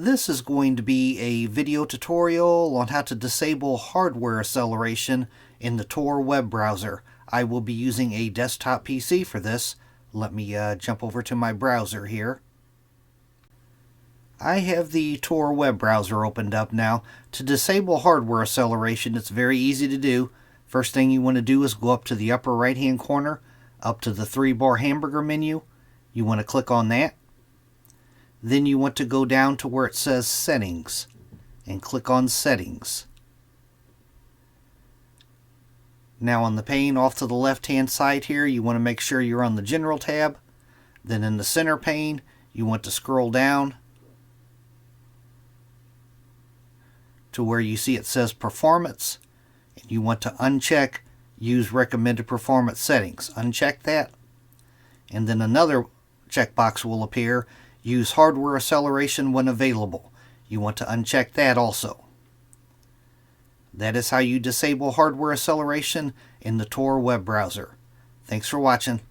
This is going to be a video tutorial on how to disable hardware acceleration in the Tor web browser. I will be using a desktop PC for this. Let me jump over to my browser here. I have the Tor web browser opened up now. To disable hardware acceleration, it's very easy to do. First thing you want to do is go up to the upper right hand corner, up to the 3-bar hamburger menu. You want to click on that. Then you want to go down to where it says Settings and click on Settings. Now on the pane off to the left hand side here, you want to make sure you're on the General tab. Then in the center pane, you want to scroll down to where you see it says Performance, and you want to uncheck Use Recommended Performance Settings. Uncheck that, and then another checkbox will appear, Use hardware acceleration when available. You want to uncheck that also. That is how you disable hardware acceleration in the Tor web browser. Thanks for watching.